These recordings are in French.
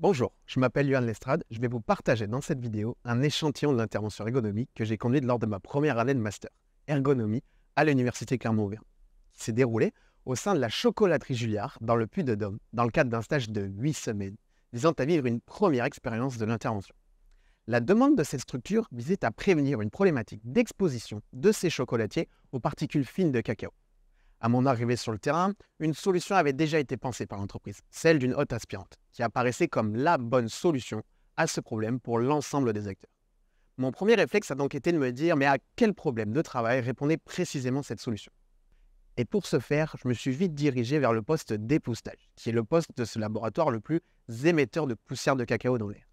Bonjour, je m'appelle Yohan Lestrade. Je vais vous partager dans cette vidéo un échantillon de l'intervention ergonomique que j'ai conduite lors de ma première année de master ergonomie à l'université Clermont-Auvergne, qui s'est déroulée au sein de la chocolaterie Julliard dans le Puy-de-Dôme, dans le cadre d'un stage de 8 semaines, visant à vivre une première expérience de l'intervention. La demande de cette structure visait à prévenir une problématique d'exposition de ces chocolatiers aux particules fines de cacao. À mon arrivée sur le terrain, une solution avait déjà été pensée par l'entreprise, celle d'une hotte aspirante, qui apparaissait comme la bonne solution à ce problème pour l'ensemble des acteurs. Mon premier réflexe a donc été de me dire, mais à quel problème de travail répondait précisément cette solution? Et pour ce faire, je me suis vite dirigé vers le poste d'époussetage, qui est le poste de ce laboratoire le plus émetteur de poussière de cacao dans l'air.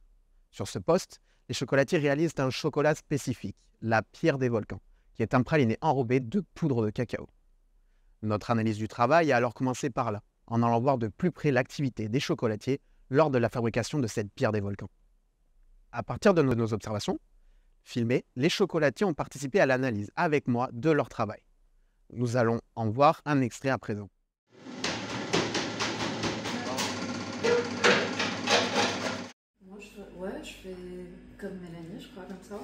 Sur ce poste, les chocolatiers réalisent un chocolat spécifique, la pierre des volcans, qui est un praliné enrobé de poudre de cacao. Notre analyse du travail a alors commencé par là, en allant voir de plus près l'activité des chocolatiers lors de la fabrication de cette pierre des volcans. À partir de nos observations filmées, les chocolatiers ont participé à l'analyse avec moi de leur travail. Nous allons en voir un extrait à présent. Je fais comme Mélanie, je crois, comme ça.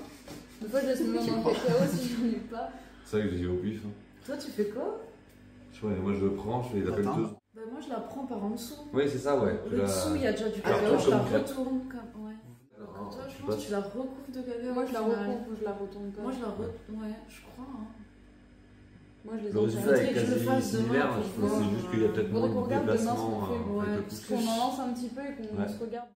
Des fois, je laisse mon maman en cacao si j'en ai pas. C'est vrai que j'ai au pif. Toi, tu fais quoi? Moi je le prends, je fais les appelleteuses. Bah, moi, je la prends par en dessous. Oui, c'est ça, ouais. Le dessous, il y a déjà du Ah, cacao, je la comme crêpe. retourne comme. Ouais. Comme toi, je pense que tu la recouvres de cacao. Moi je la au final. recouvre, je la retourne pas. Moi, je la Ouais, je crois. Hein. Moi je les Le résultat faudrait est que je le quasi fasse demain similaire, pour c'est voir, juste qu'il y a peut-être faudrait moins qu'on de regarde demain ce déplacement qu'on fait, avec ouais, le parce pouce. qu'on en lance un petit peu et qu'on Ouais. se regarde.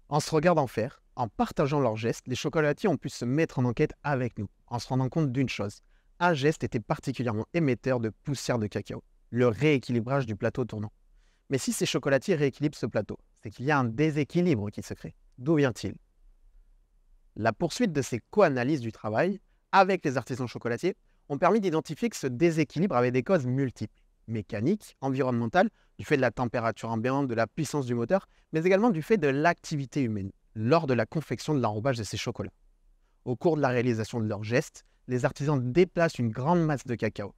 En se regardant faire, en partageant leurs gestes, les chocolatiers ont pu se mettre en enquête avec nous, en se rendant compte d'une chose. Un geste était particulièrement émetteur de poussière de cacao, le rééquilibrage du plateau tournant. Mais si ces chocolatiers rééquilibrent ce plateau, c'est qu'il y a un déséquilibre qui se crée. D'où vient-il? La poursuite de ces co-analyses du travail avec les artisans chocolatiers ont permis d'identifier que ce déséquilibre avait des causes multiples, mécaniques, environnementales, du fait de la température ambiante, de la puissance du moteur, mais également du fait de l'activité humaine lors de la confection de l'enrobage de ces chocolats. Au cours de la réalisation de leurs gestes, les artisans déplacent une grande masse de cacao.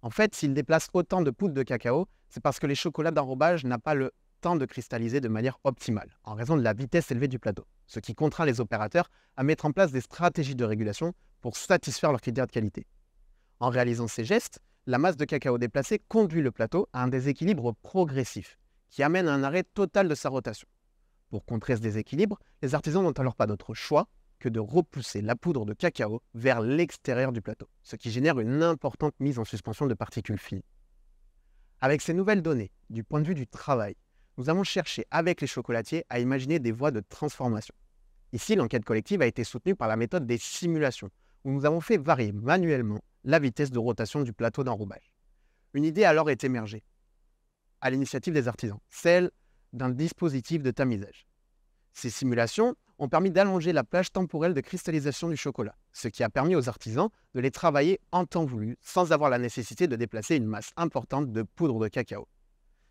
En fait, s'ils déplacent autant de poudre de cacao, c'est parce que les chocolats d'enrobage n'ont pas le temps de cristalliser de manière optimale, en raison de la vitesse élevée du plateau, ce qui contraint les opérateurs à mettre en place des stratégies de régulation pour satisfaire leurs critères de qualité. En réalisant ces gestes, la masse de cacao déplacée conduit le plateau à un déséquilibre progressif, qui amène à un arrêt total de sa rotation. Pour contrer ce déséquilibre, les artisans n'ont alors pas d'autre choix que de repousser la poudre de cacao vers l'extérieur du plateau, ce qui génère une importante mise en suspension de particules fines. Avec ces nouvelles données, du point de vue du travail, nous avons cherché avec les chocolatiers à imaginer des voies de transformation. Ici, l'enquête collective a été soutenue par la méthode des simulations, où nous avons fait varier manuellement la vitesse de rotation du plateau d'enrobage. Une idée a alors est émergée, à l'initiative des artisans, celle d'un dispositif de tamisage. Ces simulations ont permis d'allonger la plage temporelle de cristallisation du chocolat, ce qui a permis aux artisans de les travailler en temps voulu, sans avoir la nécessité de déplacer une masse importante de poudre de cacao.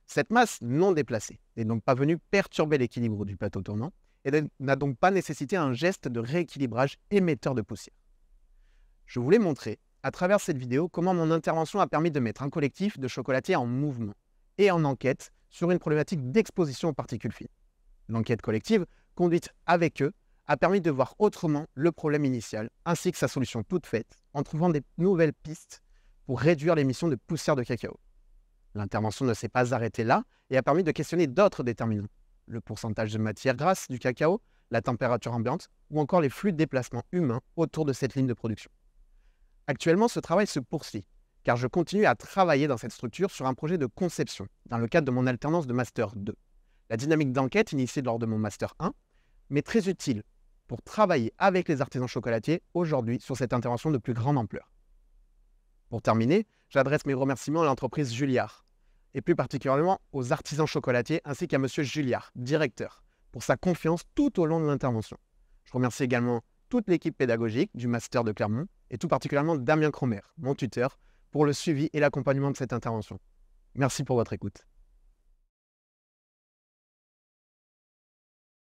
Cette masse non déplacée n'est donc pas venue perturber l'équilibre du plateau tournant et n'a donc pas nécessité un geste de rééquilibrage émetteur de poussière. Je voulais montrer, à travers cette vidéo, comment mon intervention a permis de mettre un collectif de chocolatiers en mouvement et en enquête sur une problématique d'exposition aux particules fines. L'enquête collective, conduite avec eux, a permis de voir autrement le problème initial, ainsi que sa solution toute faite, en trouvant des nouvelles pistes pour réduire l'émission de poussière de cacao. L'intervention ne s'est pas arrêtée là et a permis de questionner d'autres déterminants, le pourcentage de matière grasse du cacao, la température ambiante ou encore les flux de déplacement humains autour de cette ligne de production. Actuellement, ce travail se poursuit, car je continue à travailler dans cette structure sur un projet de conception, dans le cadre de mon alternance de Master 2. La dynamique d'enquête initiée lors de mon Master 1, mais très utile pour travailler avec les artisans chocolatiers aujourd'hui sur cette intervention de plus grande ampleur. Pour terminer, j'adresse mes remerciements à l'entreprise Julliard, et plus particulièrement aux artisans chocolatiers ainsi qu'à M. Julliard, directeur, pour sa confiance tout au long de l'intervention. Je remercie également toute l'équipe pédagogique du Master de Clermont, et tout particulièrement Damien Cromer, mon tuteur, pour le suivi et l'accompagnement de cette intervention. Merci pour votre écoute.